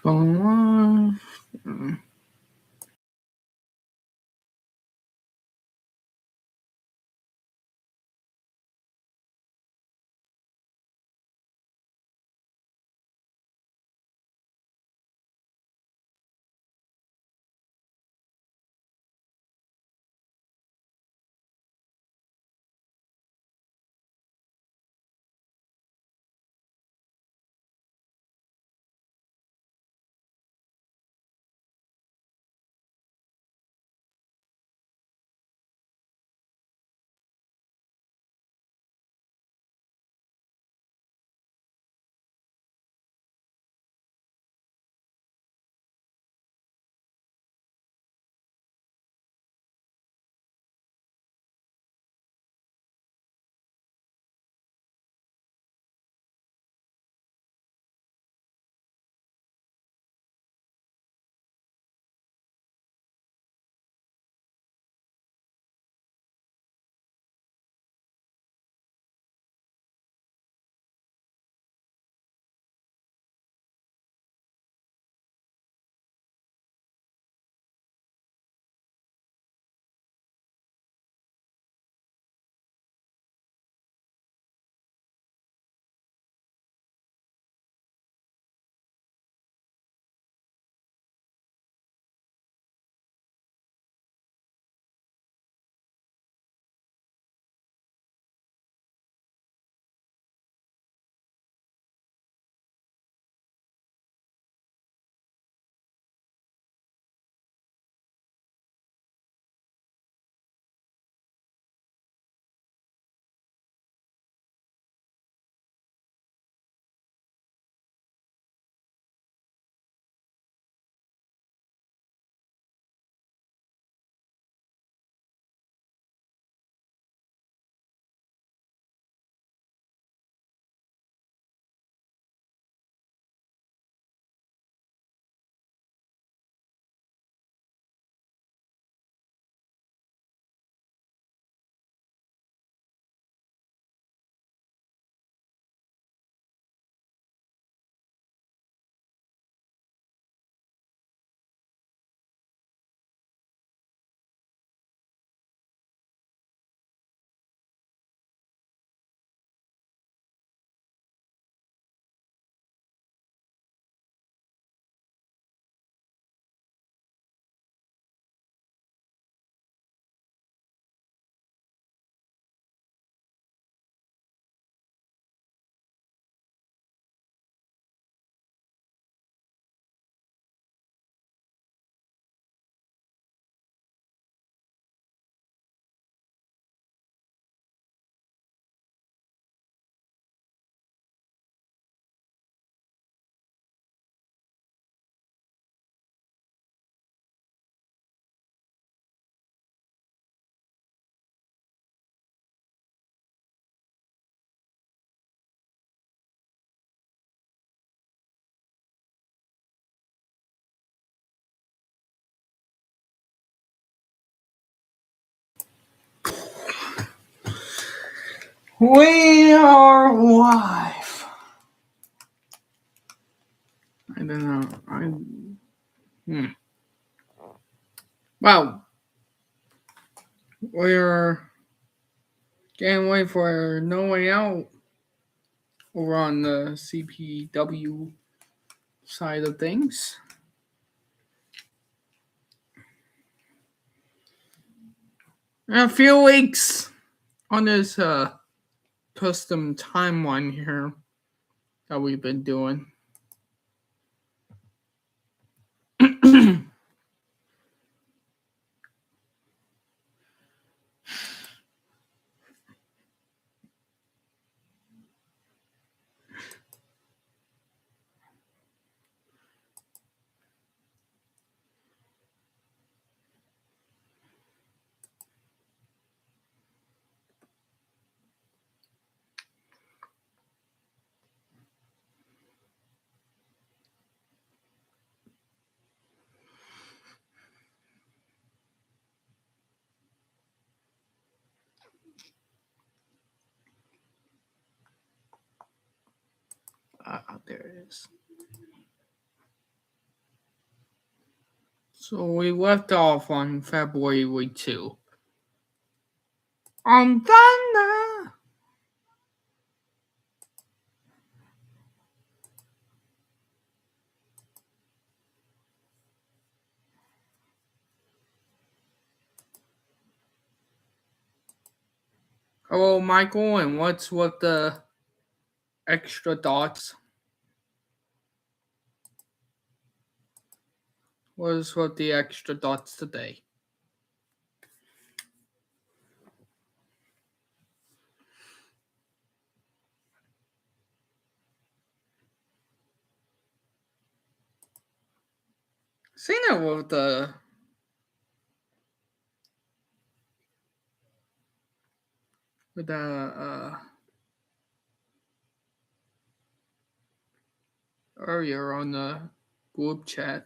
going on? We are live. I don't know. Wow. We're getting ready for No Way Out over on the CPW side of things. In a few weeks on this custom timeline here that we've been doing. There it is. So we left off on February 2. Thunder. Hello, Michael, and what's with the extra dots? What is with the extra dots today? Seen it with the earlier on the group chat.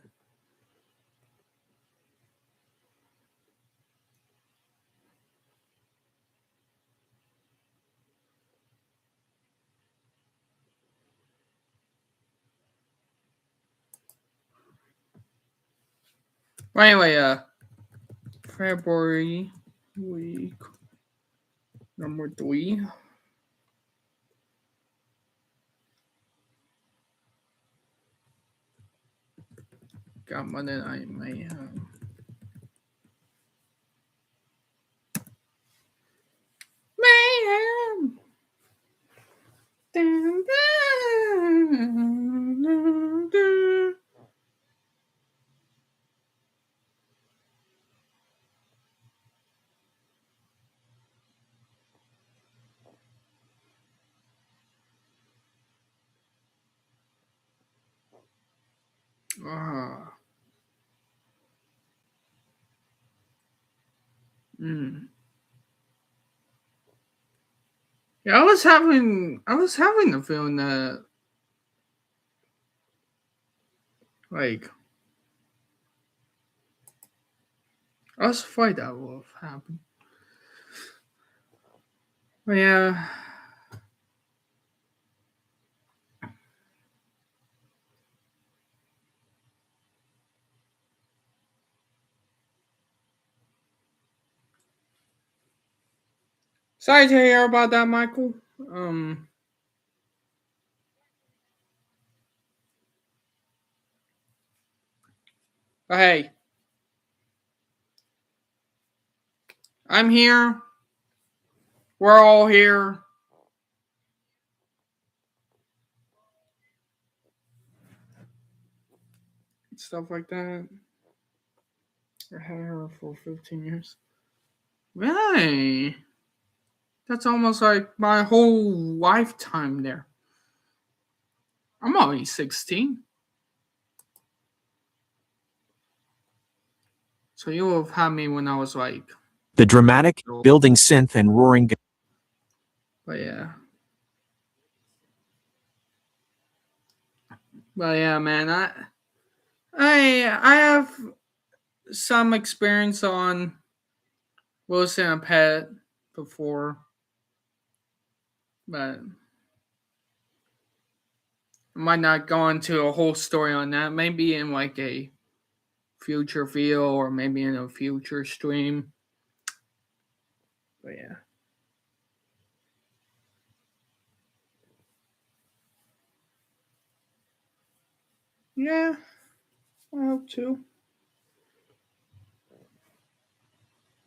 Well, anyway, February week number 3. Got Monday Night Mayhem. Mayhem. Dun, dun, dun, dun. Ah. Yeah, I was having the feeling that like I was afraid that would have happened. But yeah. Sorry to hear about that, Michael. But hey, I'm here. We're all here. Stuff like that. I had her for 15 years. Really? That's almost like my whole lifetime there. I'm only 16. So you have had me when I was like. The dramatic, building synth and roaring. But yeah. But yeah, man, I have some experience on Wilson and Pet before, but I might not go into a whole story on that. Maybe in like a future video or maybe in a future stream. But yeah. Yeah, I hope to.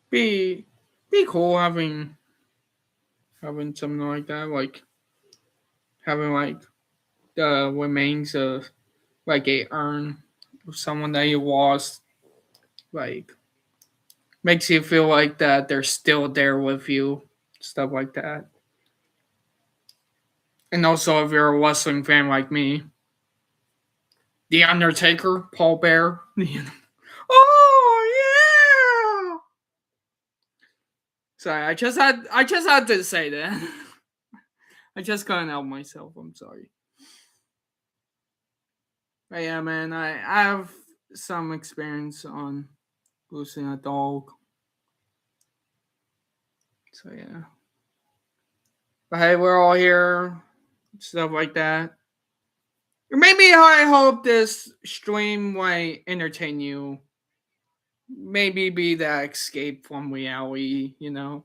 Be cool having something like that, like having like the remains of like a urn of someone that you lost, like makes you feel like that they're still there with you, stuff like that. And also, if you're a wrestling fan like me, The Undertaker, Paul Bear. Oh yeah! Sorry, I just had to say that. I just couldn't help myself. I'm sorry. But yeah, man, I have some experience on losing a dog. So yeah. But hey, we're all here. Stuff like that. Or maybe I hope this stream might entertain you maybe be that escape from reality, you know?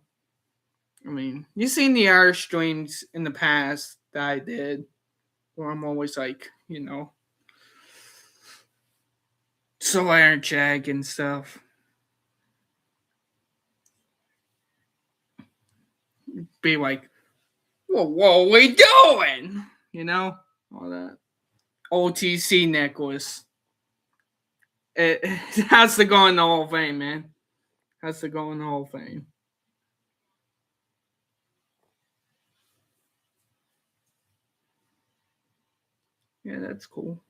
I mean, you've seen the other streams in the past that I did where I'm always like, you know, so energetic and stuff. Be like, whoa, what are we doing? You know? All that. OTC necklace. It has to go in the Hall of Fame, man. Has to go in the Hall of Fame. Yeah, that's cool.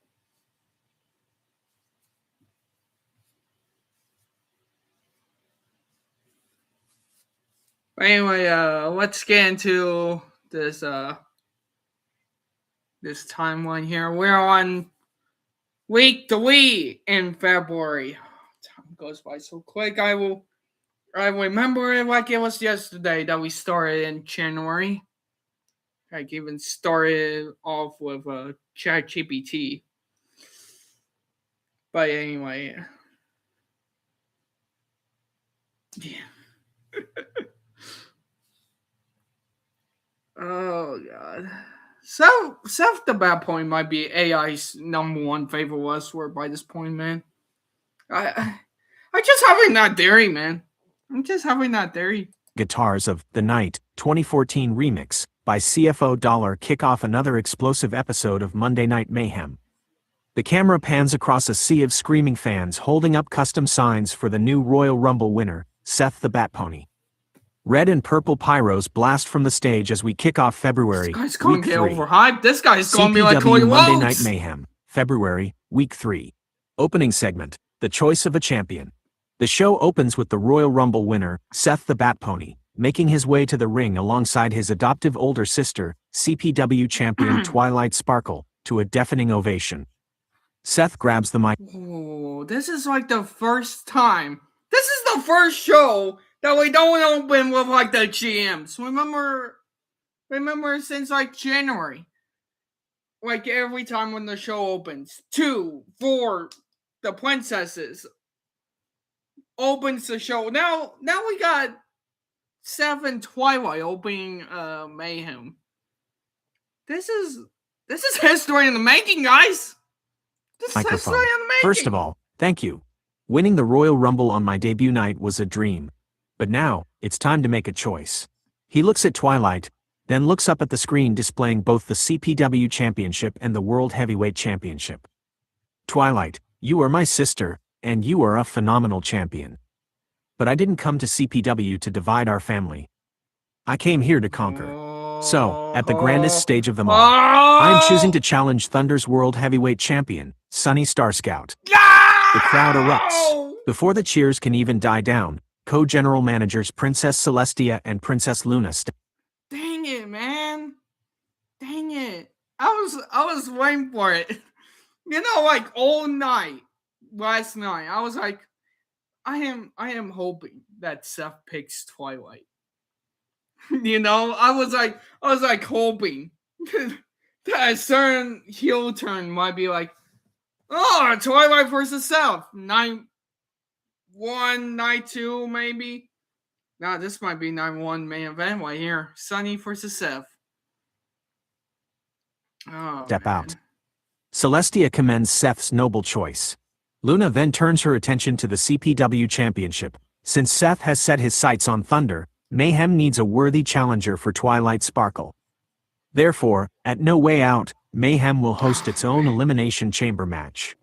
But anyway, let's get into this this timeline here. We're on week 3 in February. Time goes by so quick. I remember it like it was yesterday that we started in January. I even started off with ChatGPT. But anyway. Yeah. Oh god. Seth the Bad Point might be AI's #1 favorite wrestler by this point, man. I just having that theory, man. I'm just having that theory. Guitars of The Night 2014 remix by CFO Dollar kick off another explosive episode of Monday Night Mayhem. The camera pans across a sea of screaming fans holding up custom signs for the new Royal Rumble winner, Seth the Bat Pony. Red and purple pyros blast from the stage as we kick off February. This guy's gonna get overhyped. This guy's gonna be like CPW Monday Night Mayhem, February, Week 3. Opening segment, The Choice of a Champion. The show opens with the Royal Rumble winner, Seth the Bat Pony, making his way to the ring alongside his adoptive older sister, CPW champion Twilight Sparkle, to a deafening ovation. Seth grabs the mic. Oh, this is like the first time. This is the first show that we don't open with like the GMs. Remember since like January. Like every time when the show opens. 2, 4, the princesses opens the show. Now we got 7 Twilight opening Mayhem. This is history in the making, guys. This is history in the making. First of all, thank you. Winning the Royal Rumble on my debut night was a dream. But now, it's time to make a choice. He looks at Twilight, then looks up at the screen displaying both the CPW Championship and the World Heavyweight Championship. Twilight, you are my sister, and you are a phenomenal champion. But I didn't come to CPW to divide our family. I came here to conquer. So, at the grandest stage of them all, I am choosing to challenge Thunder's World Heavyweight Champion, Sunny Starscout. The crowd erupts. Before the cheers can even die down, co-general managers Princess Celestia and Princess Luna Dang it, man. Dang it. I was waiting for it. You know, like all night last night, I was like, I am hoping that Seth picks Twilight. You know, I was like hoping that a certain heel turn might be like, oh, Twilight versus Seth. 9-1, 9-2, maybe. Nah, this might be 9-1 main event right here. Sunny versus Seth. Oh, step out. Celestia commends Seth's noble choice. Luna then turns her attention to the CPW Championship. Since Seth has set his sights on Thunder, Mayhem needs a worthy challenger for Twilight Sparkle. Therefore, at No Way Out, Mayhem will host its own Elimination Chamber match.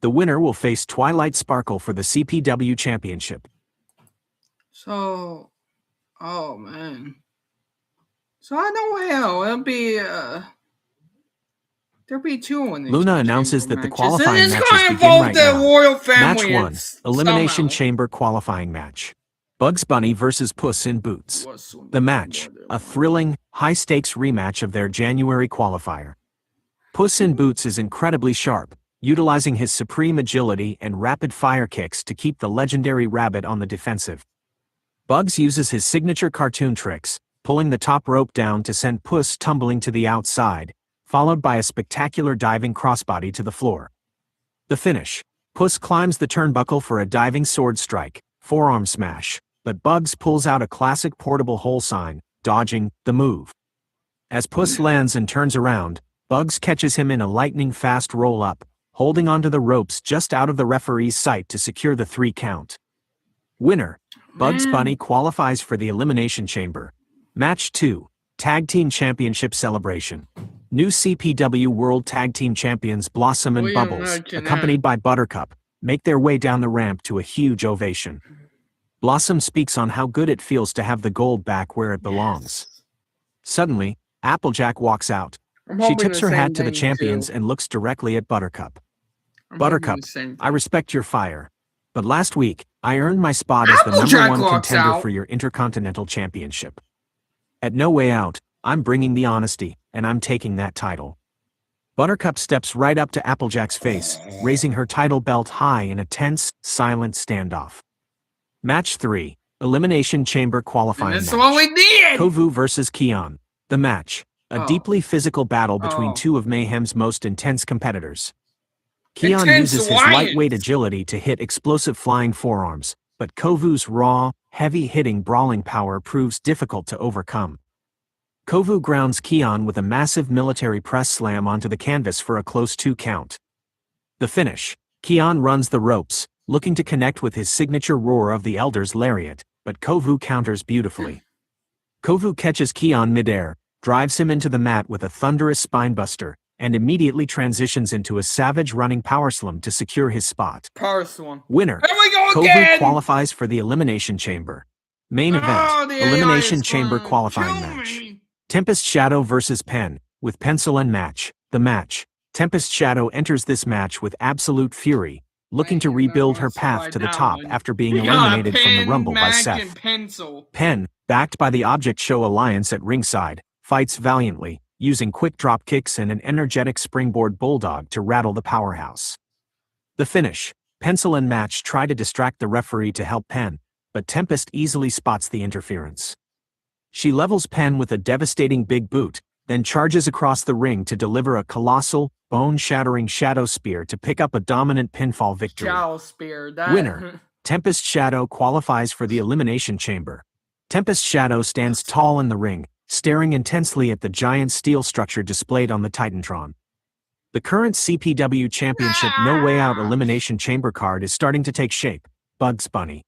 The winner will face Twilight Sparkle for the CPW Championship. So, oh man. So I know how it'll be there'll be 2 in Luna announces that the qualifying matches begin right the now. Royal family Match 1, Elimination Chamber qualifying match. Bugs Bunny vs. Puss in Boots. The match, a thrilling, high-stakes rematch of their January qualifier. Puss in Boots is incredibly sharp, utilizing his supreme agility and rapid-fire kicks to keep the legendary rabbit on the defensive. Bugs uses his signature cartoon tricks, pulling the top rope down to send Puss tumbling to the outside, followed by a spectacular diving crossbody to the floor. The finish. Puss climbs the turnbuckle for a diving sword strike, forearm smash, but Bugs pulls out a classic portable hole sign, dodging the move. As Puss lands and turns around, Bugs catches him in a lightning-fast roll-up, holding onto the ropes just out of the referee's sight to secure the 3 count. Winner, Bugs Bunny qualifies for the Elimination Chamber. Match 2, Tag Team Championship Celebration. New CPW World Tag Team Champions Blossom and Bubbles, accompanied by Buttercup, make their way down the ramp to a huge ovation. Blossom speaks on how good it feels to have the gold back where it belongs. Suddenly, Applejack walks out. She tips her hat to the champions and looks directly at Buttercup. Buttercup, I respect your fire. But last week, I earned my spot as the #1 contender for your Intercontinental Championship. At No Way Out, I'm bringing the honesty, and I'm taking that title. Buttercup steps right up to Applejack's face, raising her title belt high in a tense, silent standoff. Match 3, Elimination Chamber Qualifying Match. That's what we did! Kovu versus Keon. The match, a deeply physical battle between two of Mayhem's most intense competitors. Keon uses his lightweight agility to hit explosive flying forearms, but Kovu's raw, heavy-hitting brawling power proves difficult to overcome. Kovu grounds Keon with a massive military press slam onto the canvas for a close 2 count. The finish, Keon runs the ropes, looking to connect with his signature Roar of the Elders lariat, but Kovu counters beautifully. Kovu catches Keon midair, drives him into the mat with a thunderous spinebuster, and immediately transitions into a savage running powerslam to secure his spot. Winner, Kovu qualifies for the Elimination Chamber. Main event, Elimination Chamber qualifying match. Tempest Shadow vs. Pen, with pencil and match. The match, Tempest Shadow enters this match with absolute fury, looking to rebuild her path to the top after being eliminated from the Rumble by Seth. Pen, backed by the Object Show Alliance at ringside, fights valiantly, using quick drop kicks and an energetic springboard bulldog to rattle the powerhouse. The finish, Pencil and Match try to distract the referee to help Pen, but Tempest easily spots the interference. She levels Pen with a devastating big boot, then charges across the ring to deliver a colossal, bone-shattering Shadow Spear to pick up a dominant pinfall victory. Winner, Tempest Shadow qualifies for the Elimination Chamber. Tempest Shadow stands tall in the ring, staring intensely at the giant steel structure displayed on the Titantron. The current CPW Championship No Way Out Elimination Chamber card is starting to take shape. Bugs Bunny,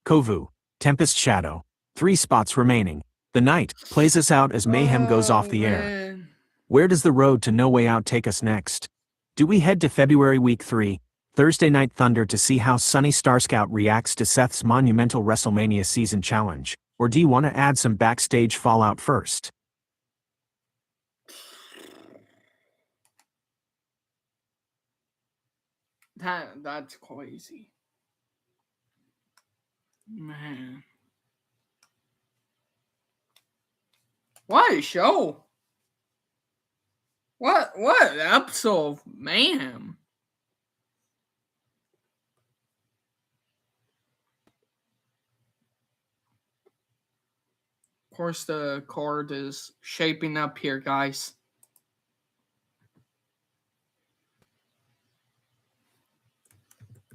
Kovu, Tempest Shadow. 3 spots remaining. The night plays us out as Mayhem goes off the air. Where does the road to No Way Out take us next? Do we head to February Week 3, Thursday Night Thunder to see how Sunny Starscout reacts to Seth's monumental WrestleMania season challenge? Or do you want to add some backstage fallout first? That's crazy. Man. What a show. What an episode of Mayhem. Of course, the card is shaping up here, guys.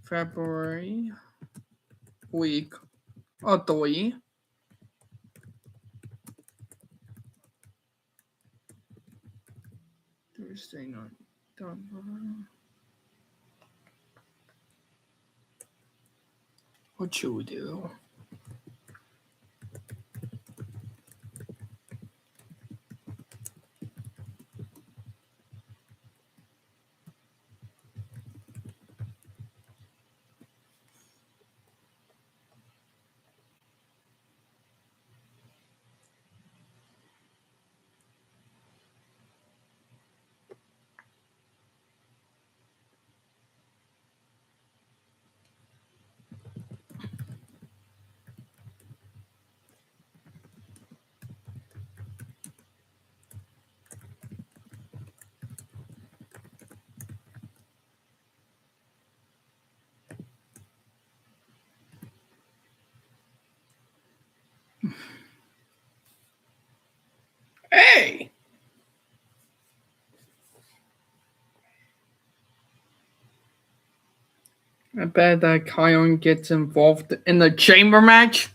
February week 3. Thursday night. What should we do? Hey! I bet that Kion gets involved in the chamber match.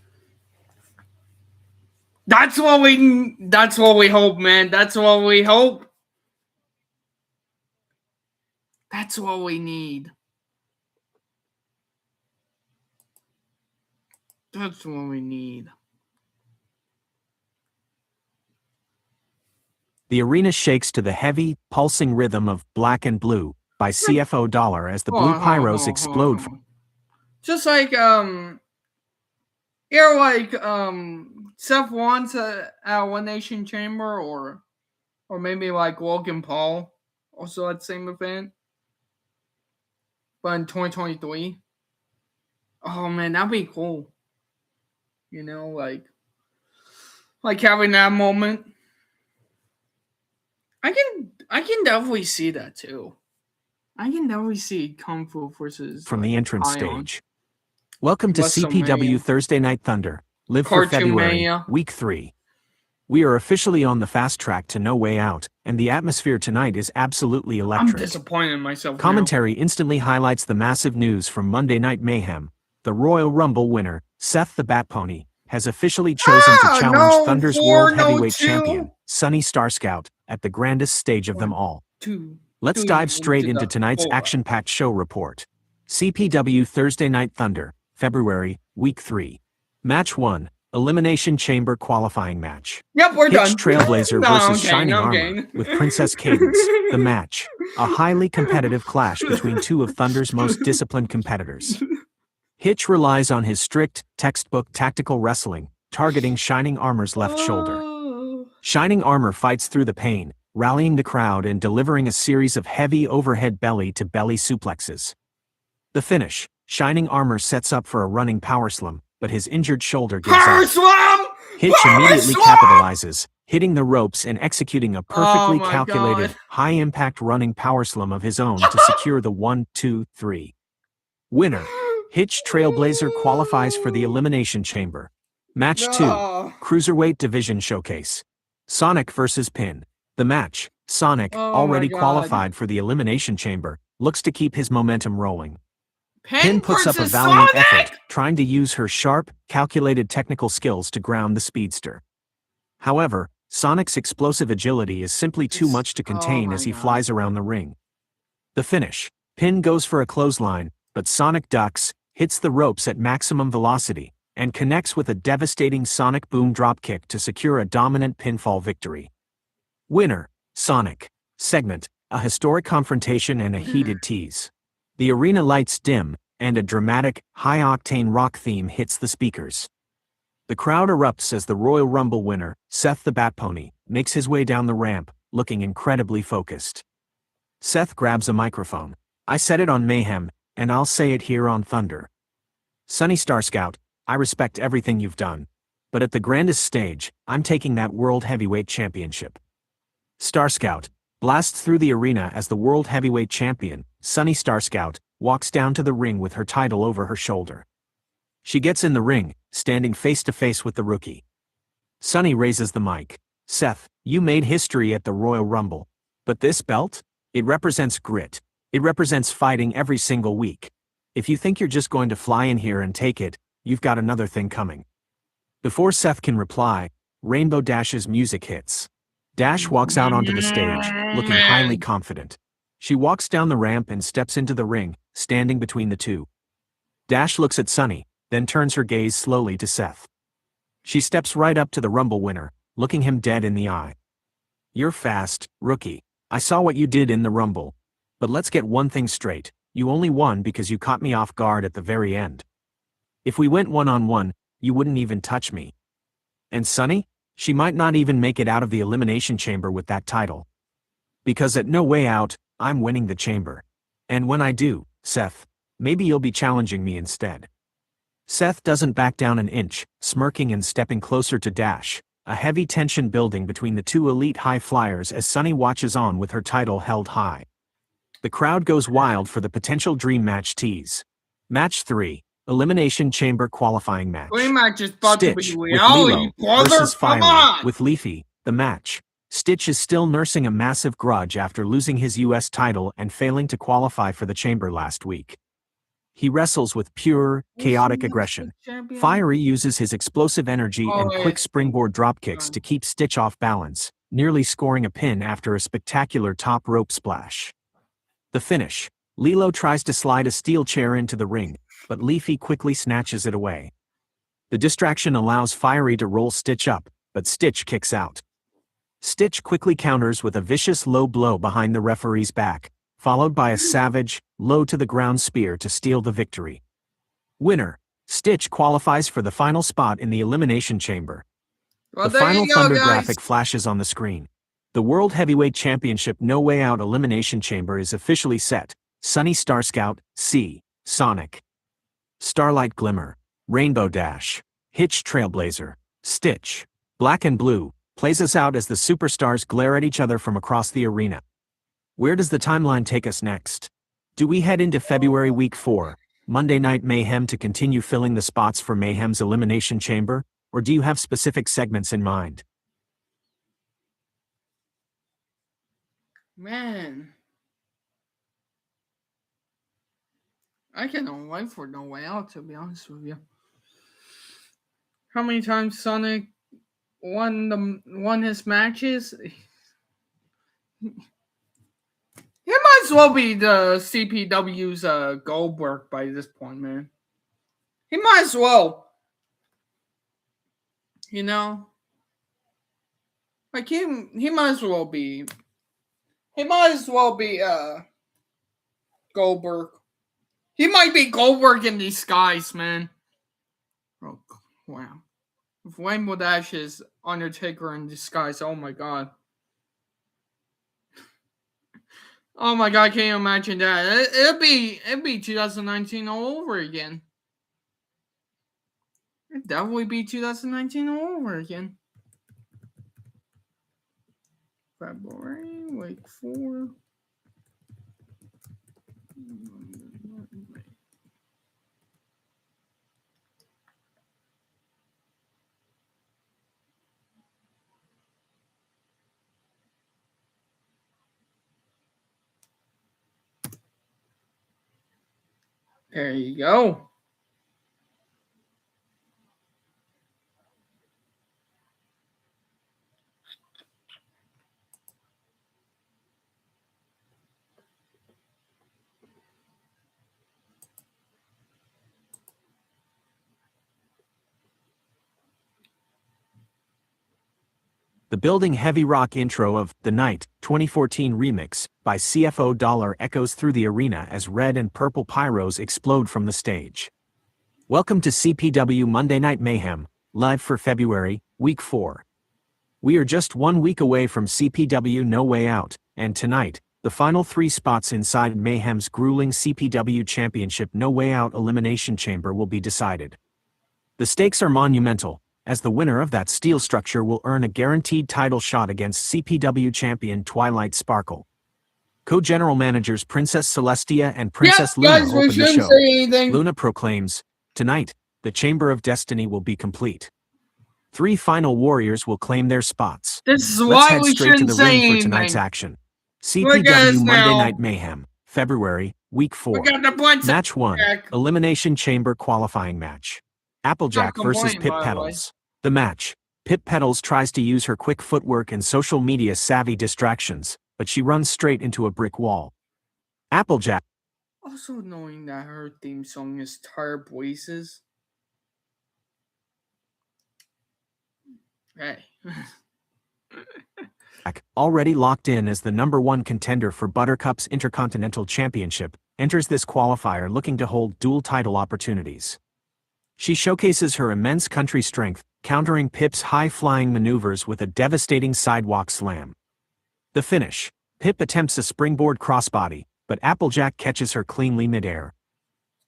That's what we. That's what we hope, man. That's what we hope. That's what we need. That's what we need. The arena shakes to the heavy, pulsing rhythm of Black and Blue by CFO Dollar as the blue pyros explode. Just like you're like Seth wants at One Nation Chamber, or maybe like Logan Paul also at the same event, but in 2023. Oh man, that'd be cool. You know, like having that moment. I can definitely see that too. I can definitely see Kung Fu versus from like, the entrance Ion. stage. Welcome to CPW Thursday Night Thunder. Live for February, Mania. Week 3. We are officially on the fast track to No Way Out, and the atmosphere tonight is absolutely electric. I'm disappointed in myself. Commentary instantly highlights the massive news from Monday Night Mayhem. The Royal Rumble winner, Seth the Bat Pony, has officially chosen to challenge Thunder's World Heavyweight Champion, Sonny Starscout, at the grandest stage of them all. Let's dive straight into tonight's action-packed show report. CPW Thursday Night Thunder, February, Week 3. Match 1, Elimination Chamber Qualifying Match. Yep, we're done. Hitch Trailblazer versus Shining Armor with Princess Cadence. The match, a highly competitive clash between two of Thunder's most disciplined competitors. Hitch relies on his strict, textbook tactical wrestling, targeting Shining Armor's left shoulder. Shining Armor fights through the pain, rallying the crowd and delivering a series of heavy overhead belly-to-belly suplexes. The finish, Shining Armor sets up for a running powerslam, but his injured shoulder gives out. Hitch immediately capitalizes, hitting the ropes and executing a perfectly calculated, high-impact running powerslam of his own to secure the 1-2-3. Winner, Hitch Trailblazer qualifies for the Elimination Chamber. Match 2, Cruiserweight Division Showcase. Sonic vs. Pin. The match, Sonic, already qualified for the Elimination Chamber, looks to keep his momentum rolling. Pin puts up a valiant effort, trying to use her sharp, calculated technical skills to ground the speedster. However, Sonic's explosive agility is simply too much to contain as he flies around the ring. The finish, Pin goes for a clothesline, but Sonic ducks, hits the ropes at maximum velocity, and connects with a devastating Sonic Boom dropkick to secure a dominant pinfall victory. Winner, Sonic. Segment, a historic confrontation and a heated tease. The arena lights dim, and a dramatic, high-octane rock theme hits the speakers. The crowd erupts as the Royal Rumble winner, Seth the Bat Pony, makes his way down the ramp, looking incredibly focused. Seth grabs a microphone. I said it on Mayhem, and I'll say it here on Thunder. Sonny Starscout, I respect everything you've done. But at the grandest stage, I'm taking that World Heavyweight Championship. Starscout blasts through the arena as the World Heavyweight Champion, Sonny Starscout, walks down to the ring with her title over her shoulder. She gets in the ring, standing face-to-face with the rookie. Sonny raises the mic. Seth, you made history at the Royal Rumble. But this belt? It represents grit. It represents fighting every single week. If you think you're just going to fly in here and take it, you've got another thing coming. Before Seth can reply, Rainbow Dash's music hits. Dash walks out onto the stage, looking highly confident. She walks down the ramp and steps into the ring, standing between the two. Dash looks at Sonny, then turns her gaze slowly to Seth. She steps right up to the Rumble winner, looking him dead in the eye. You're fast, rookie. I saw what you did in the Rumble. But let's get one thing straight, you only won because you caught me off guard at the very end. If we went one-on-one, you wouldn't even touch me. And Sonny? She might not even make it out of the Elimination Chamber with that title. Because at No Way Out, I'm winning the chamber. And when I do, Seth, maybe you'll be challenging me instead. Seth doesn't back down an inch, smirking and stepping closer to Dash, a heavy tension building between the two elite high flyers as Sonny watches on with her title held high. The crowd goes wild for the potential dream match tease. Match 3, Elimination Chamber Qualifying Match. Stitch with Lilo versus Fiery with Leafy. The match. Stitch is still nursing a massive grudge after losing his US title and failing to qualify for the chamber last week. He wrestles with pure, chaotic aggression. Fiery uses his explosive energy and quick springboard dropkicks to keep Stitch off balance, nearly scoring a pin after a spectacular top rope splash. The finish. Lilo tries to slide a steel chair into the ring, but Leafy quickly snatches it away. The distraction allows Fiery to roll Stitch up, but Stitch kicks out. Stitch quickly counters with a vicious low blow behind the referee's back, followed by a savage, low-to-the-ground spear to steal the victory. Winner. Stitch qualifies for the final spot in the Elimination Chamber. Well, The there final you go, Thunder guys. graphic flashes on the screen. The World Heavyweight Championship No Way Out Elimination Chamber is officially set. Sunny Star Scout, C. Sonic. Starlight Glimmer, Rainbow Dash, Hitch Trailblazer, Stitch, Black and Blue, plays us out as the superstars glare at each other from across the arena. Where does the timeline take us next? Do we head into February Week 4, Monday Night Mayhem to continue filling the spots for Mayhem's Elimination Chamber, or do you have specific segments in mind? Man, I cannot wait for No Way Out, to be honest with you. How many times Sonic won his matches? He might as well be the CPW's Goldberg by this point, man. He might as well. You know? Like, he might as well be. He might as well be Goldberg. He might be Goldberg in disguise, man. Oh, wow. If Rainbow Dash is Undertaker in disguise, oh my god. Oh my god, can you imagine that? It'd be 2019 all over again. It'd definitely be 2019 all over again. February, week 4. There you go. The building heavy rock intro of The Night 2014 remix by CFO Dollar echoes through the arena as red and purple pyros explode from the stage. Welcome to CPW Monday Night Mayhem, live for February, Week 4. We are just 1 week away from CPW No Way Out, and tonight, the final 3 spots inside Mayhem's grueling CPW Championship No Way Out Elimination Chamber will be decided. The stakes are monumental, as the winner of that steel structure will earn a guaranteed title shot against CPW champion Twilight Sparkle. Co-general managers Princess Celestia and Princess Luna open the show. Luna proclaims, "Tonight, the Chamber of Destiny will be complete. 3 final warriors will claim their spots. This is Let's why head we straight to shouldn't the say ring for anything. tonight's action. Look at us CPW Monday now. Night Mayhem, February, Week 4. We got the points. Match 1, Elimination Chamber Qualifying Match. Applejack Not versus complaining, Pip by the way. Petals. The match. Pip Petals tries to use her quick footwork and social media savvy distractions, but she runs straight into a brick wall. Applejack. Also knowing that her theme song is Tired Voices. Hey. Already locked in as the #1 contender for Buttercup's Intercontinental Championship, enters this qualifier looking to hold dual title opportunities. She showcases her immense country strength, countering Pip's high-flying maneuvers with a devastating sidewalk slam. The finish. Pip attempts a springboard crossbody, but Applejack catches her cleanly midair.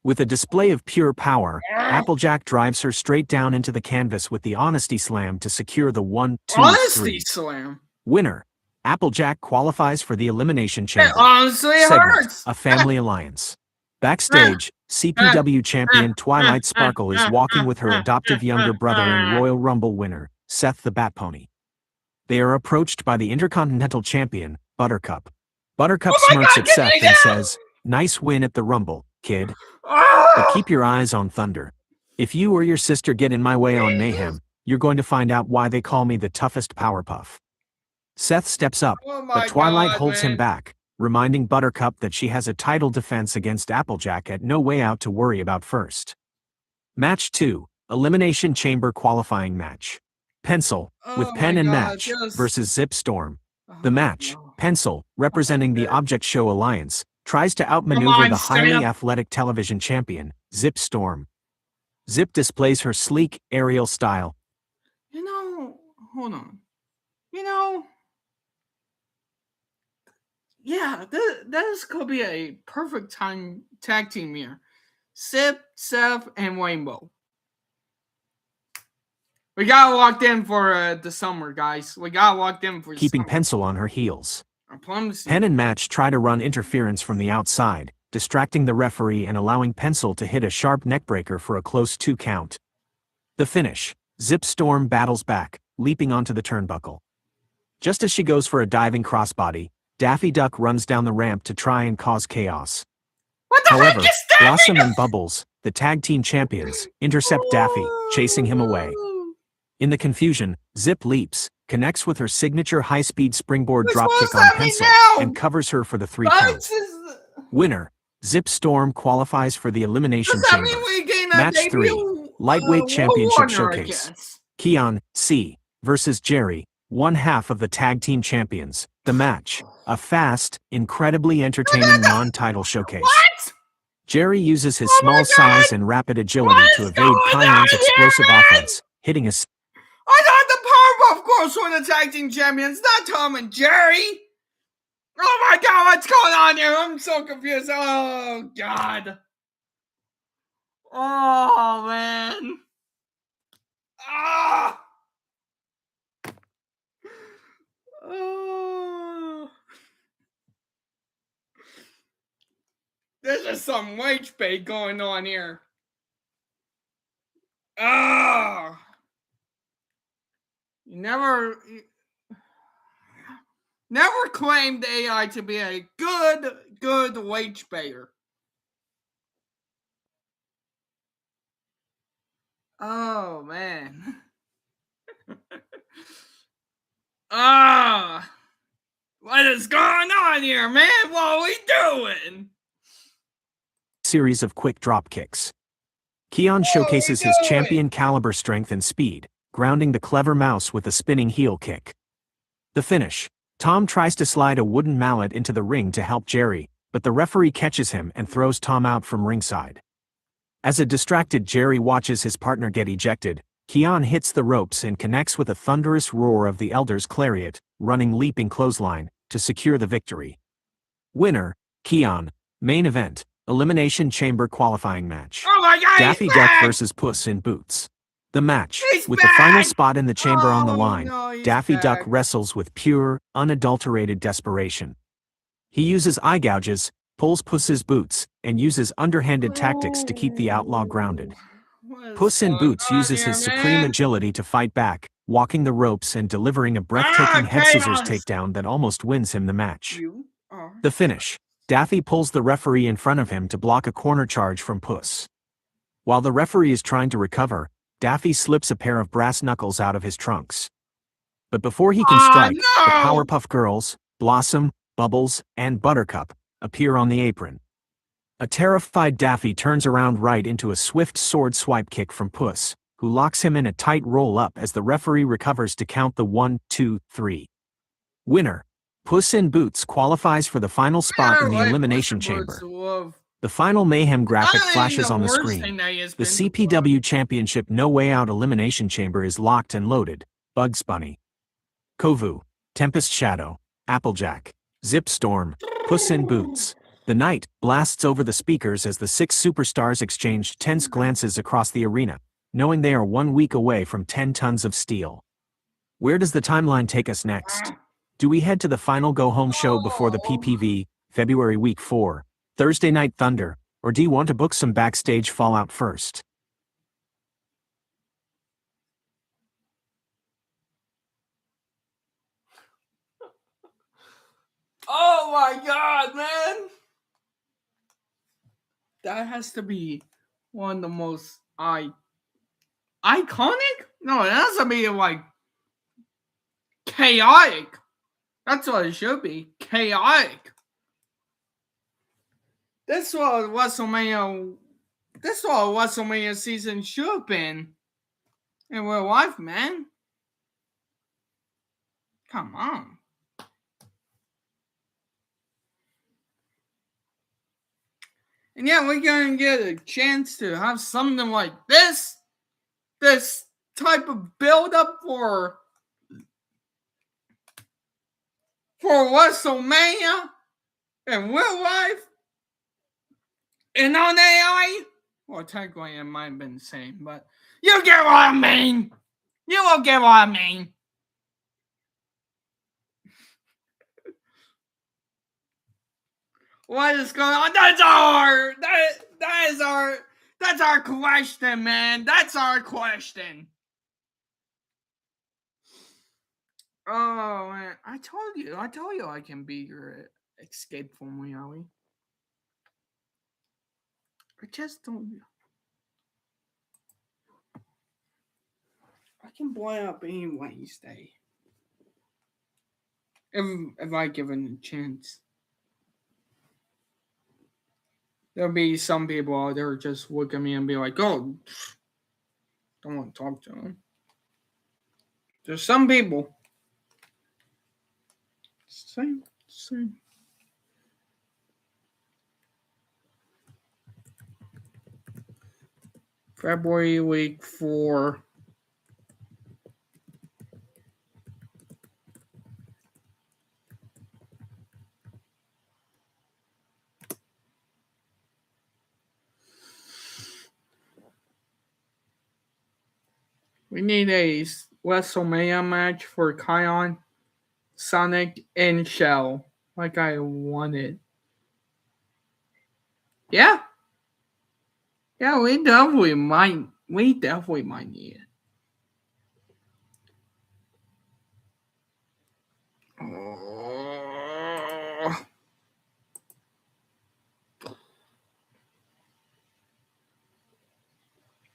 With a display of pure power, Applejack drives her straight down into the canvas with the Honesty Slam to secure the 1-2-3. Honesty Slam. Winner. Applejack qualifies for the Elimination Chamber. It honestly Segment, hurts. A family alliance. Backstage, CPW champion Twilight Sparkle is walking with her adoptive younger brother and Royal Rumble winner, Seth the Bat Pony. They are approached by the Intercontinental champion, Buttercup. Buttercup smirks at Seth and says, "Nice win at the Rumble, kid. Ah! But keep your eyes on Thunder. If you or your sister get in my way on Mayhem, you're going to find out why they call me the toughest Powerpuff. Seth steps up, Oh but my Twilight God, holds him man. back, reminding Buttercup that she has a title defense against Applejack at No Way Out to worry about first. Match 2, Elimination Chamber Qualifying Match. Pencil, with Oh Pen my and God, Match, just versus Zip Storm. The oh, match, no. Pencil, representing the Object Show Alliance, tries to Come outmaneuver on, the highly Snap. athletic television champion, Zip Storm. Zip displays her sleek, aerial style. Hold on. Yeah, this could be a perfect time tag team here. Sip, Seth, and Rainbow. We got locked in for the summer, guys. We got locked in for Keeping summer. Pencil on her heels. I promise you. Pen and Match try to run interference from the outside, distracting the referee and allowing Pencil to hit a sharp neckbreaker for a close 2 count. The finish, Zip Storm battles back, leaping onto the turnbuckle. Just as she goes for a diving crossbody, Daffy Duck runs down the ramp to try and cause chaos. What the However, heck is that? Blossom and Bubbles, the tag team champions, intercept Daffy, chasing him away. In the confusion, Zip leaps, connects with her signature high-speed springboard dropkick on Pencil, and covers her for the 3 count. Winner, Zip Storm qualifies for the Elimination Chamber. Match 3, Lightweight Championship Showcase. Keon, C. versus Jerry, one half of the tag team champions. The match, a fast, incredibly entertaining non-title showcase. What? Jerry uses his small size and rapid agility to evade Kyan's explosive offense, hitting a I thought the Powerpuff Girls were the tag team champions, not Tom and Jerry. Oh my God, what's going on here? I'm so confused. Oh God. Oh man. Ah. Oh. There's just some wage bait going on here. Ah. You never claimed AI to be a good wage baiter. Oh man. Ah. What is going on here, man? What are we doing? series of quick drop kicks. Keon showcases his champion caliber strength and speed, grounding the clever mouse with a spinning heel kick. The finish. Tom tries to slide a wooden mallet into the ring to help Jerry, but the referee catches him and throws Tom out from ringside. As a distracted Jerry watches his partner get ejected, Keon hits the ropes and connects with a thunderous roar of the Elder's Clariot, running leaping clothesline, to secure the victory. Winner, Keon. Main event, Elimination Chamber qualifying match. Oh my God, Daffy Duck versus Puss in Boots. The match, with the final spot in the chamber on the line, Daffy Duck wrestles with pure, unadulterated desperation. He uses eye gouges, pulls Puss's boots, and uses underhanded tactics to keep the outlaw grounded. Puss in Boots uses his supreme agility to fight back, walking the ropes and delivering a breathtaking head scissors takedown that almost wins him the match. The finish. Daffy pulls the referee in front of him to block a corner charge from Puss. While the referee is trying to recover, Daffy slips a pair of brass knuckles out of his trunks. But before he can strike, the Powerpuff Girls, Blossom, Bubbles, and Buttercup, appear on the apron. A terrified Daffy turns around right into a swift sword swipe kick from Puss, who locks him in a tight roll-up as the referee recovers to count the 1, 2, 3. Winner. Puss in Boots qualifies for the final spot in the Elimination Chamber. The final Mayhem graphic flashes on the screen. The CPW Championship No Way Out Elimination Chamber is locked and loaded. Bugs Bunny, Kovu, Tempest Shadow, Applejack, Zip Storm, Puss in Boots. The night blasts over the speakers as the 6 superstars exchange tense glances across the arena, knowing they are 1 week away from 10 tons of steel. Where does the timeline take us next? Do we head to the final go-home show before the PPV, February Week 4, Thursday Night Thunder, or do you want to book some backstage fallout first? Oh my God, man! That has to be one of the most iconic? No, it has to be like chaotic. That's what it should be. Chaotic. That's what WrestleMania. That's what WrestleMania season should have been in real life, man. Come on. And yeah, we're gonna get a chance to have something like this. This type of build up for WrestleMania in real life and on AI. Well, technically it might have been the same, but you get what I mean. You will get what I mean. What is going on? That's our question, man. That's our question. Oh man, I told you I can be your escape from reality. I just told you. I can blow up any Wednesday. If I given a chance. There'll be some people out there just look at me and be like, oh, don't want to talk to them. There's some people. Same. February week 4. We need a WrestleMania match for Kion, Sonic, and Shell, like I wanted. Yeah, we definitely might. We definitely might need it. Oh.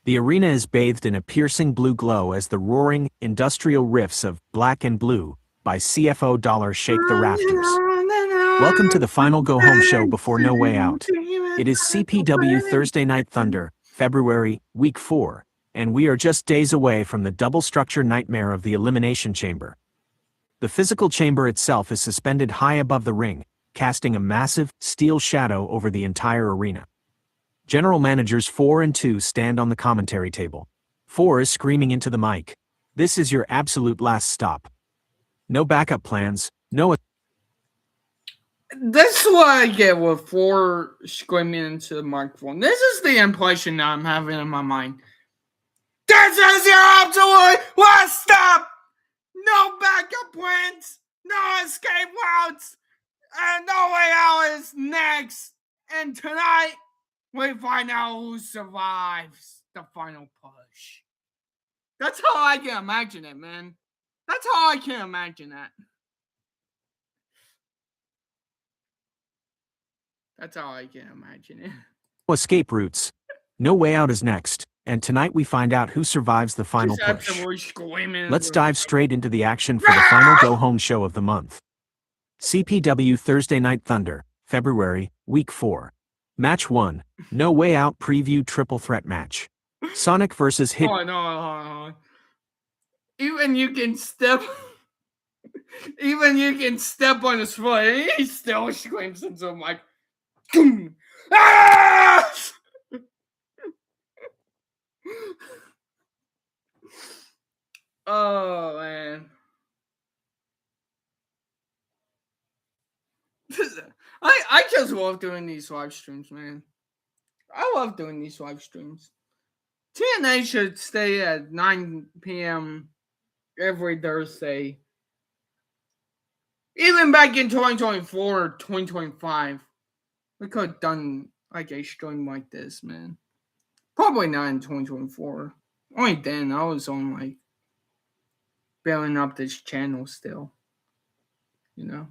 The arena is bathed in a piercing blue glow as the roaring, industrial riffs of Black and Blue by CFO Dollar shake the rafters. Welcome to the final go-home show before No Way Out. It is CPW Thursday Night Thunder, February, Week 4, and we are just days away from the double-structure nightmare of the Elimination Chamber. The physical chamber itself is suspended high above the ring, casting a massive, steel shadow over the entire arena. General managers 4 and 2 stand on the commentary table. 4 is screaming into the mic. This is your absolute last stop. No backup plans, no... This is what I get with 4 screaming into the microphone. This is the impression that I'm having in my mind. This is your absolute last stop! No backup plans, no escape routes, and No Way Out is next. And tonight, we find out who survives the final push. That's how I can imagine it, man. That's how I can imagine that. That's how I can imagine it. Escape routes. No Way Out is next, and tonight we find out who survives the final push. Let's dive straight into the action for the final go-home show of the month. CPW Thursday Night Thunder, February, Week 4. Match 1, No Way Out Preview Triple Threat Match. Sonic versus Hit... Hold on. Even you can step on his foot and he still screams into him like, ah! Oh man. I just love doing these live streams, man. I love doing these live streams. TNA should stay at 9 p.m. every Thursday. Even back in 2024 or 2025, we could have done like a stream like this, man. Probably not in 2024. Only then, I was on like building up this channel still. You know?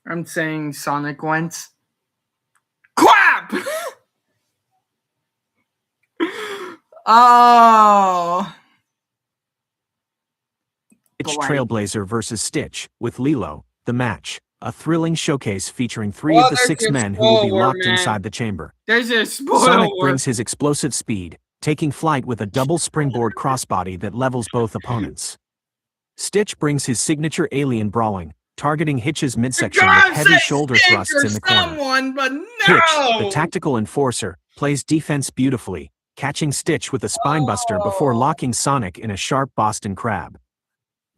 I'm saying Sonic went. Crap! Oh. Stitch Boy. Trailblazer vs. Stitch, with Lilo, the match. A thrilling showcase featuring 3 Oh, of the there's 6 your men who will be spoiler, locked man. inside the chamber. There's a spoiler. Sonic brings his explosive speed, taking flight with a double springboard crossbody that levels both opponents. Stitch brings his signature alien brawling, targeting Hitch's midsection with heavy shoulder thrusts in the corner. But no! Hitch, the tactical enforcer, plays defense beautifully, catching Stitch with a spinebuster before locking Sonic in a sharp Boston Crab.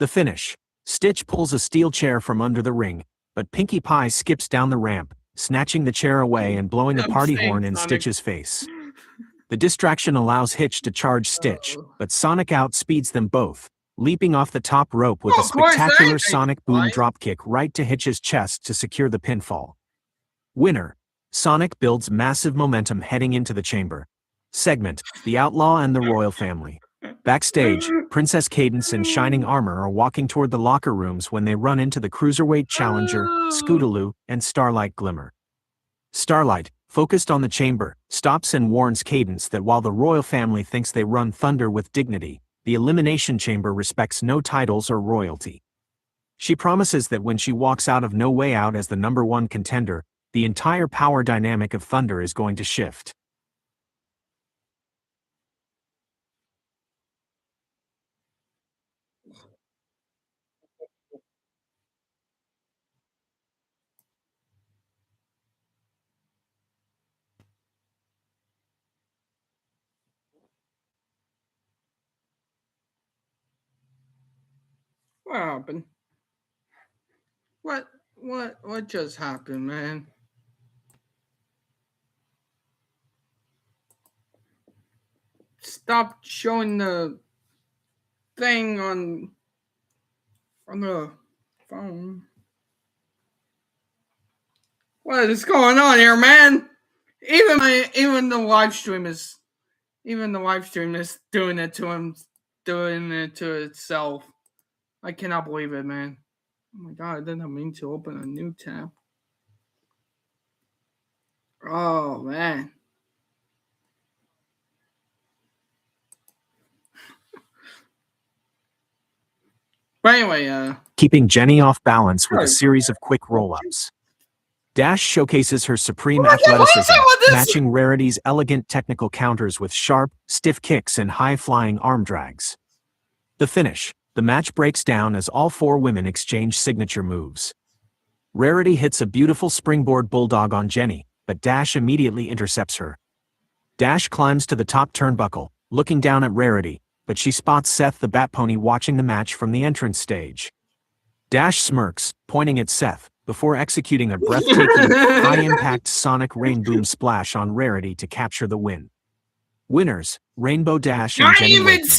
The finish. Stitch pulls a steel chair from under the ring, but Pinkie Pie skips down the ramp, snatching the chair away and blowing a party horn in Stitch's face. The distraction allows Hitch to charge Stitch, but Sonic outspeeds them both, leaping off the top rope with a spectacular Sonic boom dropkick right to Hitch's chest to secure the pinfall. Winner. Sonic builds massive momentum heading into the chamber. Segment, The Outlaw and the Royal Family. Backstage, Princess Cadence and Shining Armor are walking toward the locker rooms when they run into the Cruiserweight Challenger, Scootaloo, and Starlight Glimmer. Starlight, focused on the chamber, stops and warns Cadence that while the Royal Family thinks they run Thunder with dignity, the Elimination Chamber respects no titles or royalty. She promises that when she walks out of No Way Out as the #1 contender, the entire power dynamic of Thunder is going to shift. What happened? What just happened, man? Stop showing the thing on the phone. What is going on here, man? Even the live stream is doing it to him, doing it to itself. I cannot believe it, man. Oh my god, I didn't mean to open a new tab. Oh man. But anyway, keeping Jenny off balance with a series of quick roll-ups. Dash showcases her supreme athleticism, matching Rarity's elegant technical counters with sharp, stiff kicks and high-flying arm drags. The finish. The match breaks down as all 4 women exchange signature moves. Rarity hits a beautiful springboard bulldog on Jenny, but Dash immediately intercepts her. Dash climbs to the top turnbuckle, looking down at Rarity, but she spots Seth the Bat Pony watching the match from the entrance stage. Dash smirks, pointing at Seth, before executing a breathtaking, high-impact Sonic Rain Boom splash on Rarity to capture the win. Winners, Rainbow Dash and Jenny Wakeman.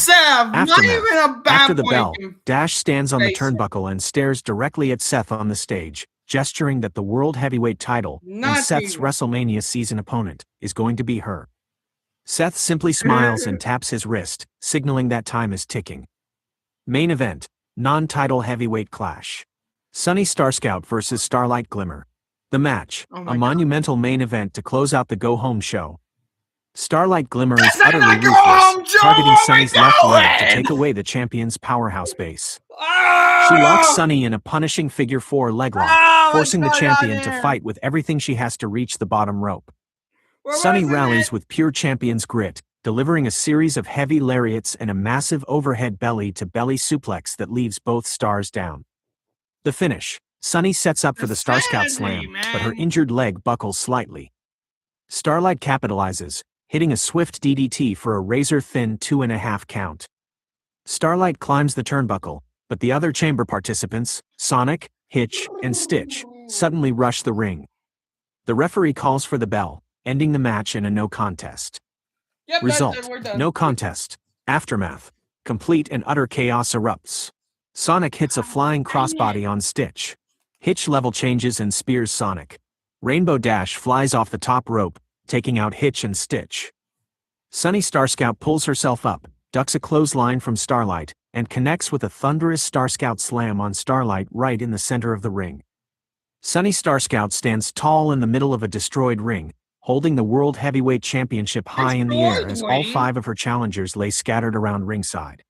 After the bell, Dash stands on the turnbuckle and stares directly at Seth on the stage, gesturing that the World Heavyweight title, and Seth's WrestleMania season opponent, is going to be her. Seth simply smiles and taps his wrist, signaling that time is ticking. Main event, non-title heavyweight clash. Sunny Starscout vs. Starlight Glimmer. The match, a monumental main event to close out the go-home show. Starlight Glimmer is utterly ruthless, targeting Sunny's left leg to take away the champion's powerhouse base. She locks Sunny in a punishing figure 4 leg lock, forcing the champion to fight with everything she has to reach the bottom rope. Sunny rallies with pure champion's grit, delivering a series of heavy lariats and a massive overhead belly-to-belly suplex that leaves both stars down. The finish. Sunny sets up for the Star Scout Slam, but her injured leg buckles slightly. Starlight capitalizes, hitting a swift DDT for a razor-thin 2.5 count. Starlight climbs the turnbuckle, but the other chamber participants, Sonic, Hitch, and Stitch, suddenly rush the ring. The referee calls for the bell, ending the match in a no contest. Result, no contest. Aftermath. Complete and utter chaos erupts. Sonic hits a flying crossbody on Stitch. Hitch level changes and spears Sonic. Rainbow Dash flies off the top rope, taking out Hitch and Stitch. Sunny Starscout pulls herself up, ducks a clothesline from Starlight, and connects with a thunderous Starscout slam on Starlight right in the center of the ring. Sunny Starscout stands tall in the middle of a destroyed ring, holding the World Heavyweight Championship high in the air as all Broadway. 5 of her challengers lay scattered around ringside.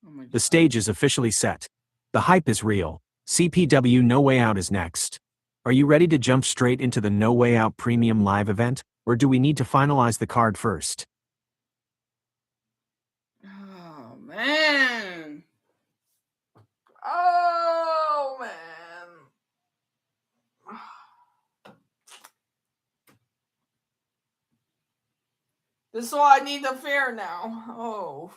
Oh my God. The stage is officially set. The hype is real. CPW No Way Out is next. Are you ready to jump straight into the No Way Out Premium Live event, or do we need to finalize the card first? Oh man. Oh man. This is why I need the fair now. Oh.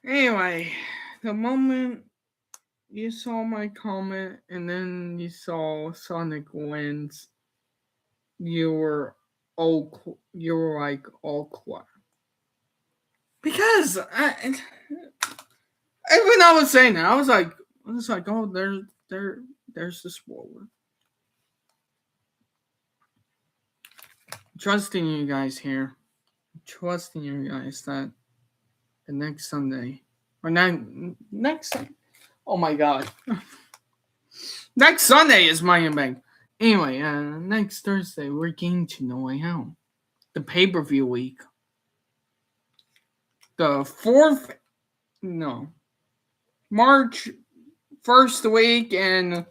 Anyway, the moment you saw my comment and then you saw Sonic wins, you were like all quiet. Because when I was saying that, I was like, oh, there's the spoiler. Trusting you guys here, trusting you guys that the next Sunday or next. Oh my God, next Sunday is Money Bank. Anyway, next Thursday we're getting to No Way Out, the pay-per-view week, the March 1st week and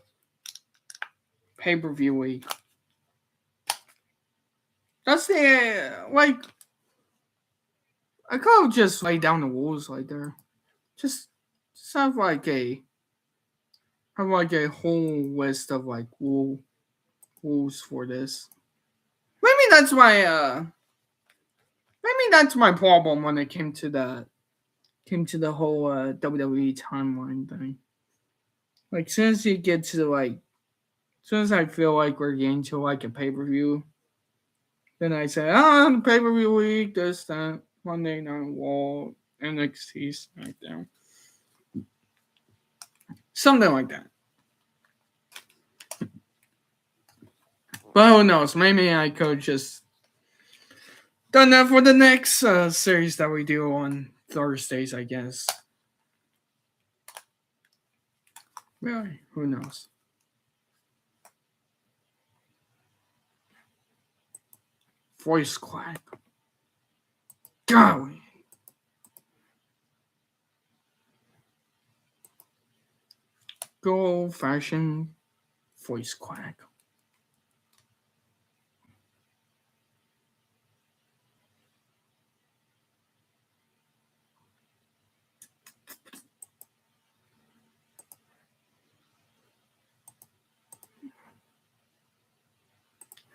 pay-per-view week. That's the I could just lay down the rules right there. Just have like a whole list of like rules for this. Maybe that's my problem when it came to the whole WWE timeline thing. Like, soon as you get to as soon as I feel like we're getting to like a pay-per-view, then I say, the pay-per-view week, this, that, Monday Night Raw, NXT, SmackDown. Something like that. But who knows? Maybe I could just done that for the next series that we do on Thursdays, I guess. Really, who knows? Voice crack. Golly. Good old-fashioned voice crack.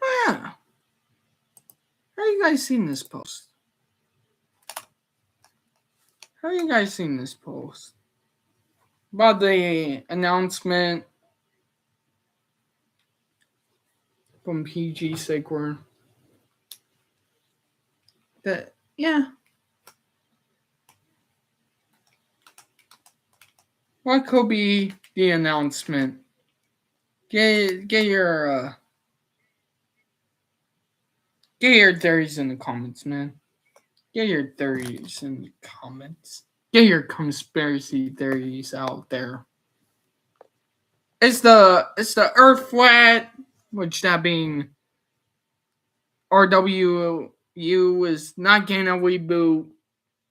Oh, yeah. How you guys seen this post? How you guys seen this post? About the announcement from PG Sigler. That, yeah. What could be the announcement? Get your theories in the comments, man. Get your theories in the comments. Get your conspiracy theories out there. It's the Earth flat, which that being RWU is not getting a reboot,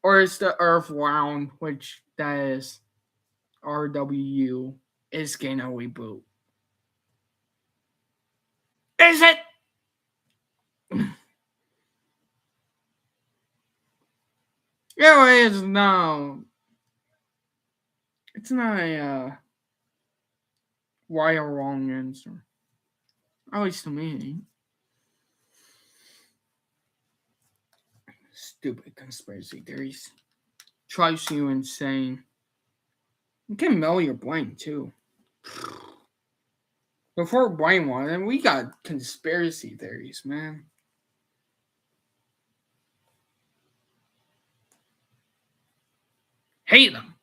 or it's the Earth round, which that is RWU is getting a reboot. Is it? Yeah, it is no. It's not a right or wrong answer. At least to me. Stupid conspiracy theories. Drives you insane. You can mail your brain too. Before brainwash, and we got conspiracy theories, man. Hate them.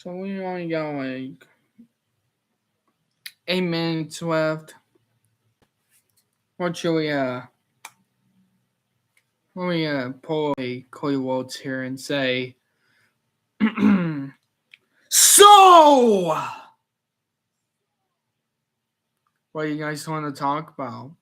So we only got like 8 minutes left. What should we pull a Cody Rhodes here and say so what do you guys want to talk about?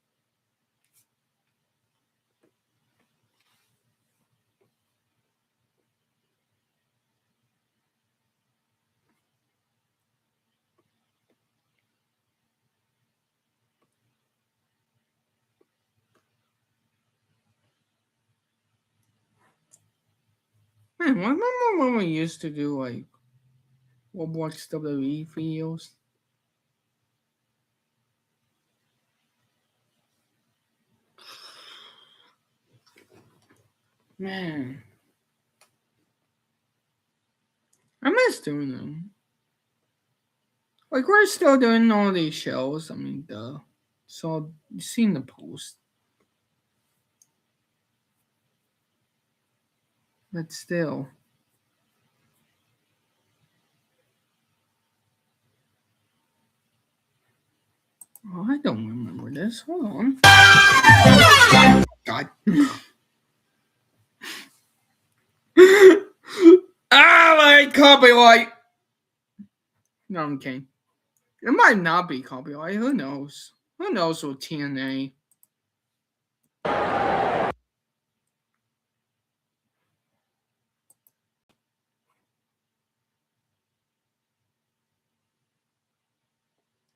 Man, remember when we used to do like Roblox WWE videos? Man, I miss doing them. Like we're still doing all these shows. I mean, duh. So you seen the post, but still. Oh, I don't remember this. Hold on. God. My copyright. No, I'm kidding. It might not be copyright. Who knows? Who knows with TNA?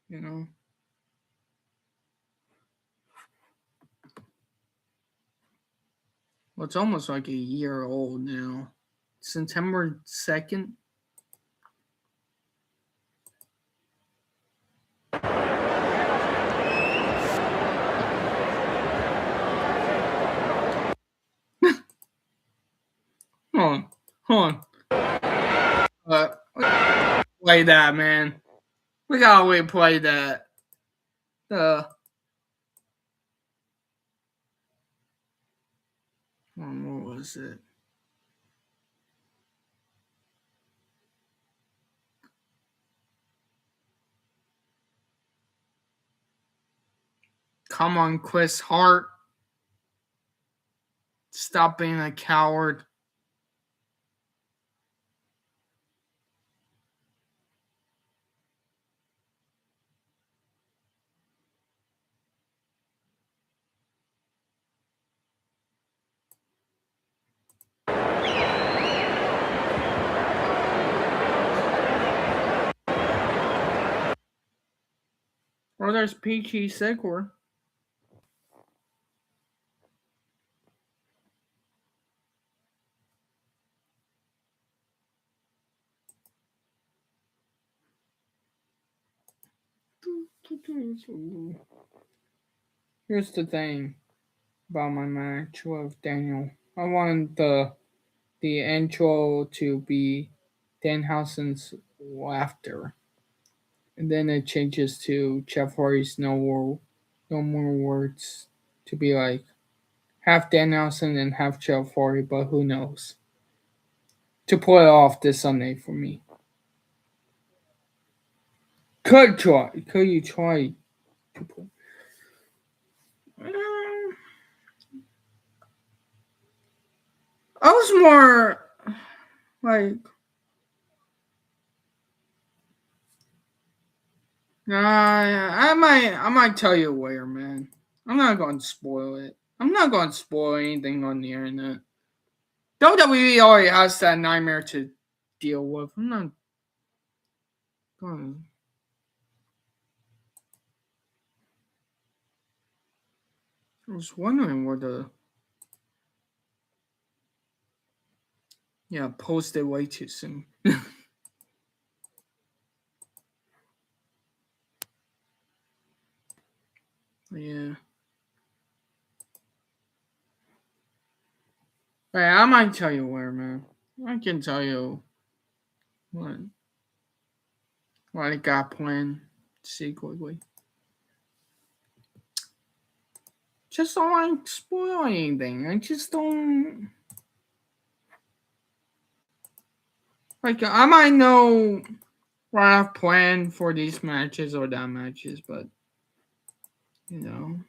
You know? Well, it's almost like a year old now. September 2nd. Hold on. Play that, man. We gotta replay that. What was it? Come on, Chris Hart. Stop being a coward. Or there's Peachy Sigler. Here's the thing about my match with Daniel. I wanted the intro to be Danhausen's laughter. And then it changes to Jeff Hardy's no more words to be like half Danhausen and half Jeff Hardy, but who knows? To pull it off this Sunday for me. Could you try to pull? I was more like, I might tell you where, man. I'm not going to spoil it. I'm not going to spoil anything on the internet. WWE already has that nightmare to deal with. I'm not going. I was wondering where the posted way too soon. Yeah. Hey, I might tell you where, man. I can tell you what I got planned secretly. Just don't like spoil anything. I just don't. Like, I might know what I've planned for these matches or that matches, but, you know.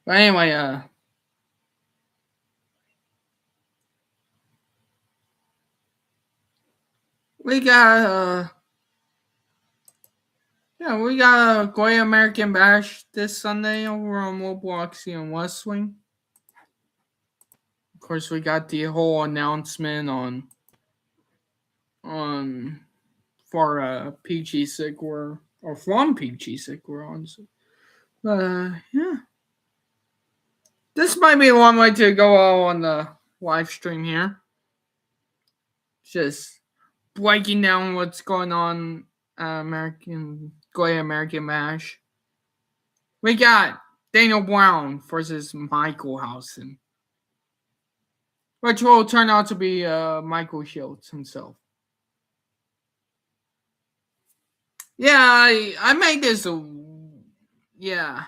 But anyway, we got, we got a Great American Bash this Sunday over on Mobile Oxy and West Wing. Of course, we got the whole announcement on for PG Sigwer, or from PG Sigwer, honestly. Yeah. This might be one way to go out on the live stream here. Just breaking down what's going on Great American Bash. We got Daniel Brown versus Michael Housen, which will turn out to be Michael Shields himself. Yeah, I made this. Yeah.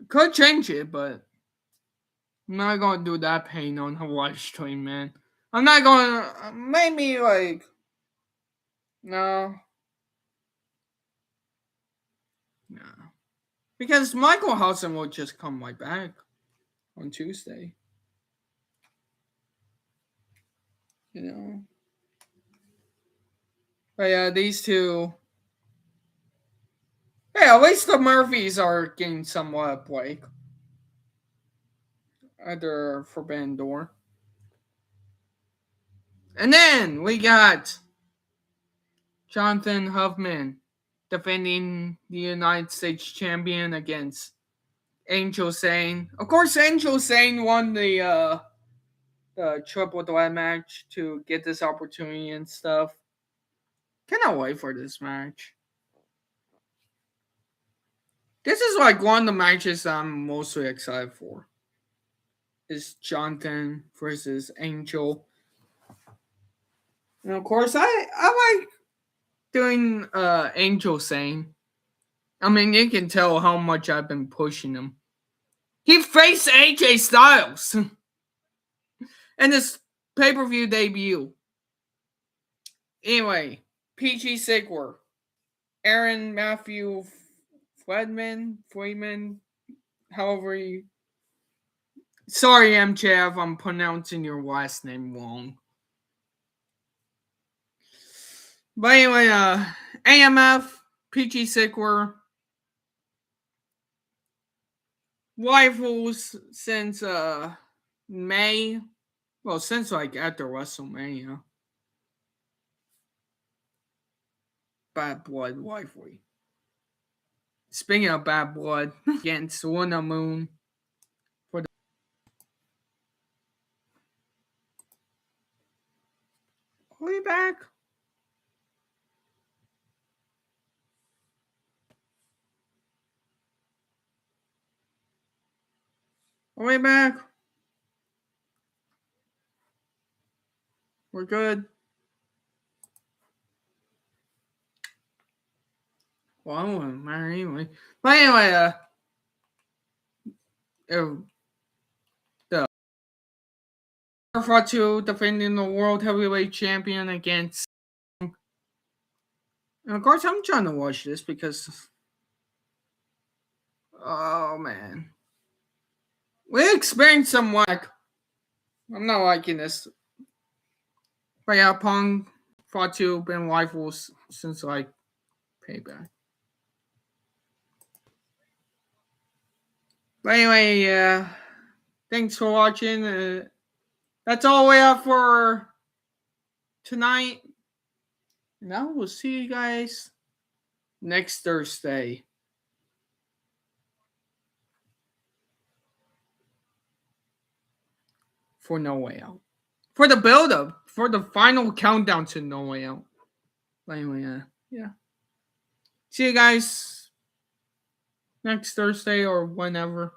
Could change it, but I'm not gonna do that pain on a live stream, man. I'm not gonna. Maybe, like. No. No. Because Michael Housen will just come right back on Tuesday. You know? But yeah, these two. Hey, at least the Murphys are getting somewhat of break at their Forbidden Door. And then we got Jonathan Huffman defending the United States champion against Angel Sane. Of course, Angel Sane won the triple threat match to get this opportunity and stuff. Cannot wait for this match. This is like one of the matches I'm mostly excited for. Is Jonathan versus Angel. And of course, I like doing Angel Sane. I mean, you can tell how much I've been pushing him. He faced AJ Styles in his pay-per-view debut. Anyway, PG Sigwer, Aaron Matthew Freeman, however you. Sorry, MJF, I'm pronouncing your last name wrong. But anyway, AMF, PG Sigwer, rivals since May. Well, since like after WrestleMania. Bad blood rivalry. Speaking of bad blood, against Luna Moon for the. Are we back? Are we back? We're good. Well, I wouldn't matter anyway. But anyway, the Fatu defending the World Heavyweight Champion against. And of course, I'm trying to watch this because. Oh, man. We experienced some whack. I'm not liking this. But yeah, Pong, Fatu, been rivals since like Payback. But anyway, thanks for watching. That's all we have for tonight. Now we'll see you guys next Thursday. For No Way Out. For the build-up. For the final countdown to No Way Out. But anyway, yeah. See you guys next Thursday or whenever.